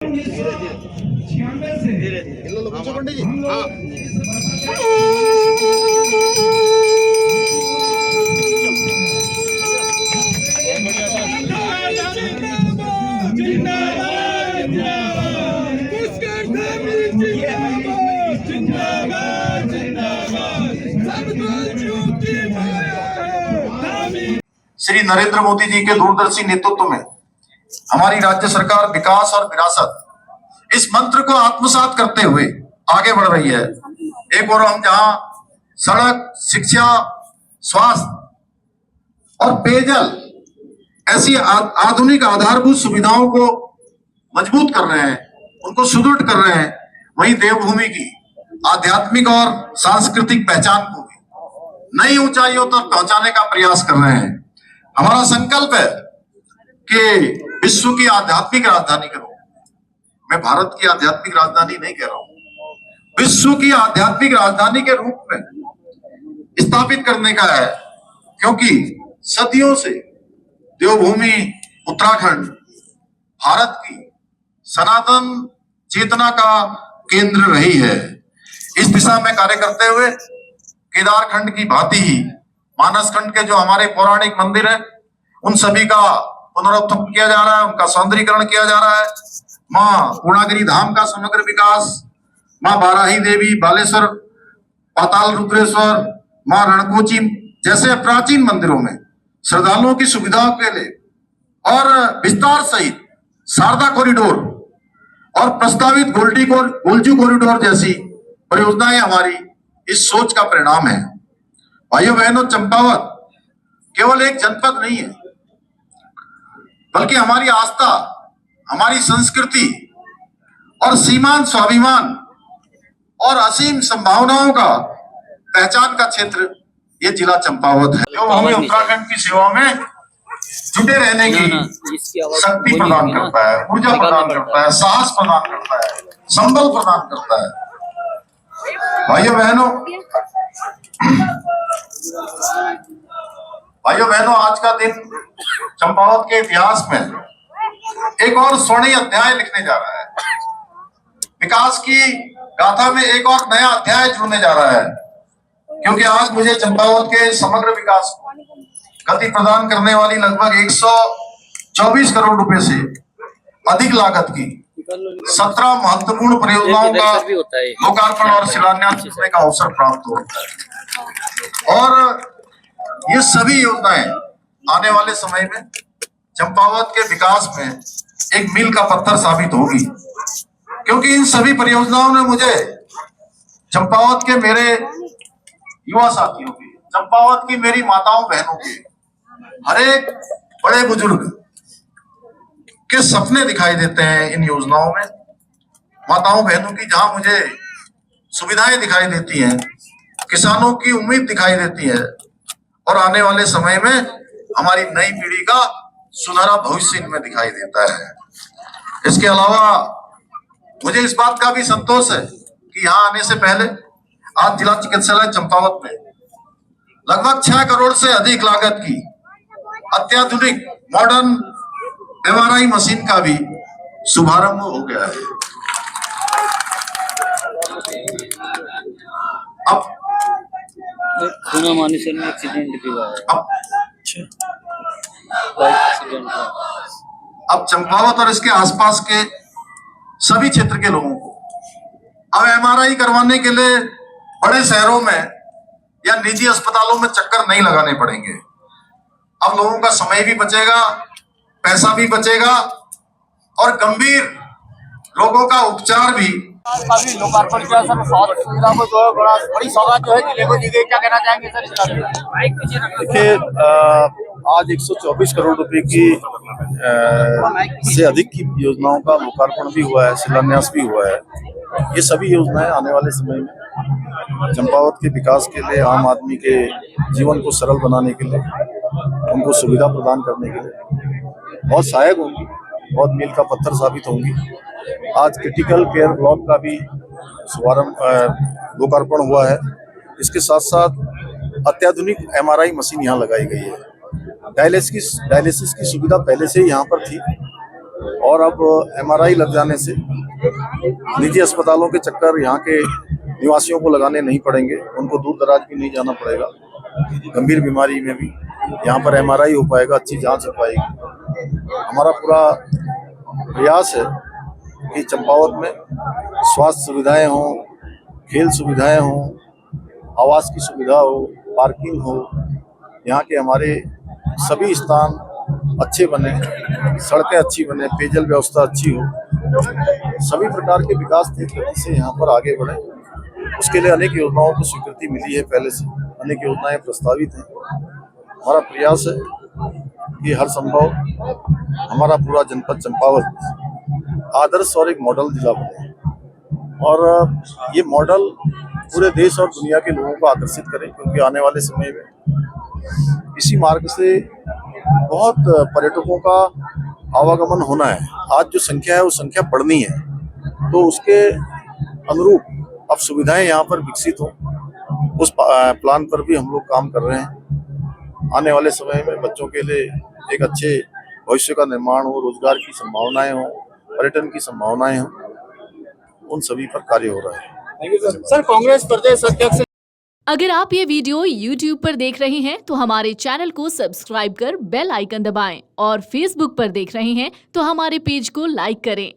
धीरे धीरे इन लोगों को पंडित जी। हाँ श्री नरेंद्र मोदी जी के दूरदर्शी नेतृत्व में हमारी राज्य सरकार विकास और विरासत इस मंत्र को आत्मसात करते हुए आगे बढ़ रही है। एक और हम जहां सड़क, शिक्षा, स्वास्थ्य और पेयजल ऐसी आधुनिक आधारभूत सुविधाओं को मजबूत कर रहे हैं, उनको सुदृढ़ कर रहे हैं, वहीं देवभूमि की आध्यात्मिक और सांस्कृतिक पहचान को भी नई ऊंचाइयों तक पहुंचाने का प्रयास कर रहे हैं। हमारा संकल्प है कि विश्व की आध्यात्मिक राजधानी करो। मैं भारत की आध्यात्मिक राजधानी नहीं कह रहा हूं, विश्व की आध्यात्मिक राजधानी के रूप में स्थापित करने का है, क्योंकि सदियों से देवभूमि उत्तराखंड भारत की सनातन चेतना का केंद्र रही है। इस दिशा में कार्य करते हुए केदारखंड की भांति ही मानसखंड के जो हमारे पौराणिक मंदिर हैं, उन सभी का पुनरुत्थान किया जा रहा है, उनका सौंदर्यीकरण किया जा रहा है। माँ पूर्णागिरी धाम का समग्र विकास, माँ बाराही देवी, बालेश्वर, पाताल रुद्रेश्वर, माँ रणकोची जैसे प्राचीन मंदिरों में श्रद्धालुओं की सुविधाओं के लिए और विस्तार सहित शारदा कॉरिडोर और प्रस्तावित गोल्जू कॉरिडोर जैसी परियोजनाएं हमारी इस सोच का परिणाम है। भाइयों बहनों, चंपावत केवल एक जनपद नहीं है, बल्कि हमारी आस्था, हमारी संस्कृति और सीमांत स्वाभिमान और असीम संभावनाओं का पहचान का क्षेत्र ये जिला चंपावत है, जो हमें उत्तराखंड की सेवा में जुटे रहने की शक्ति प्रदान करता है, ऊर्जा प्रदान करता है, साहस प्रदान करता है, संबल प्रदान करता है। भाइयों बहनों, आज का दिन चंपावत के इतिहास में एक और स्वर्णिम अध्याय लिखने जा रहा है। विकास की गाथा में एक और नया अध्याय जुड़ने जा रहा है, क्योंकि आज मुझे चंपावत के समग्र विकास को गति प्रदान करने वाली लगभग 124 करोड़ रुपए से अधिक लागत की 17 महत्वपूर्ण परियोजनाओं का लोकार्पण और शिलान्यास करने का अवसर प्राप्त होता है। और ये सभी योजनाएं आने वाले समय में चंपावत के विकास में एक मील का पत्थर साबित होगी, क्योंकि इन सभी परियोजनाओं ने मुझे चंपावत के मेरे युवा साथियों की, चंपावत की मेरी माताओं बहनों की, हर एक बड़े बुजुर्ग के सपने दिखाई देते हैं इन योजनाओं में। माताओं बहनों की जहां मुझे सुविधाएं दिखाई देती हैं, किसानों की उम्मीद दिखाई देती है, और आने वाले समय में हमारी नई पीढ़ी का सुनहरा भविष्य इनमें दिखाई देता है। इसके अलावा मुझे इस बात का भी संतोष है कि यहाँ आने से पहले आज जिला चिकित्सालय चंपावत में लगभग 6 करोड़ से अधिक लागत की अत्याधुनिक मॉडर्न MRI मशीन का भी शुभारंभ हो गया है। अब में एक्सीडेंट भी हुआ है। अब चंपावत और इसके आसपास के सभी क्षेत्र के लोगों को अब MRI करवाने के लिए बड़े शहरों में या निजी अस्पतालों में चक्कर नहीं लगाने पड़ेंगे। अब लोगों का समय भी बचेगा, पैसा भी बचेगा, और गंभीर रोगों का उपचार भी। अभी लोकार्पण किया सर, स्वास्थ्य सुविधा को जो है बड़ी सौगात जो है जिले को दी गई, क्या कहना चाहेंगे सर इसका? देखिए, आज 124 करोड़ रुपए की से अधिक की योजनाओं का लोकार्पण भी हुआ है, शिलान्यास भी हुआ है। ये सभी योजनाएं आने वाले समय में चंपावत के विकास के लिए, आम आदमी के जीवन को सरल बनाने के लिए, उनको सुविधा प्रदान करने के लिए बहुत सहायक होंगी, बहुत मील का पत्थर साबित होंगी। आज क्रिटिकल केयर ब्लॉक का भी लोकार्पण हुआ है। इसके साथ साथ अत्याधुनिक MRI मशीन यहाँ लगाई गई है। डायलिसिस की सुविधा पहले से ही यहाँ पर थी, और अब MRI लग जाने से निजी अस्पतालों के चक्कर यहाँ के निवासियों को लगाने नहीं पड़ेंगे, उनको दूर दराज भी नहीं जाना पड़ेगा। गंभीर बीमारी में भी यहाँ पर MRI हो पाएगा, अच्छी जांच हो पाएगी। हमारा पूरा प्रयास है कि चंपावत में स्वास्थ्य सुविधाएं हों, खेल सुविधाएं हों, आवास की सुविधा हो, पार्किंग हो, यहाँ के हमारे सभी स्थान अच्छे बने, सड़कें अच्छी बने, पेयजल व्यवस्था अच्छी हो, सभी प्रकार के विकास तेज गति से यहाँ पर आगे बढ़े। उसके लिए अनेक योजनाओं को स्वीकृति मिली है, पहले से अनेक योजनाएं प्रस्तावित हैं। हमारा प्रयास है कि हर संभव हमारा पूरा जनपद चंपावत आदर्श और एक मॉडल जिला बने और ये मॉडल पूरे देश और दुनिया के लोगों को आकर्षित करें, क्योंकि आने वाले समय में इसी मार्ग से बहुत पर्यटकों का आवागमन होना है। आज जो संख्या है वो संख्या बढ़नी है, तो उसके अनुरूप अब सुविधाएं यहाँ पर विकसित हों, उस प्लान पर भी हम लोग काम कर रहे हैं। आने वाले समय में बच्चों के लिए एक अच्छे भविष्य का निर्माण हो, रोजगार की संभावनाएं हो, पर्यटन की संभावनाएं हो, उन सभी पर कार्य हो रहा है। सर, कांग्रेस प्रदेश अध्यक्ष। अगर आप ये वीडियो YouTube पर देख रहे हैं तो हमारे चैनल को सब्सक्राइब कर बेल आइकन दबाएं और Facebook पर देख रहे हैं तो हमारे पेज को लाइक करें।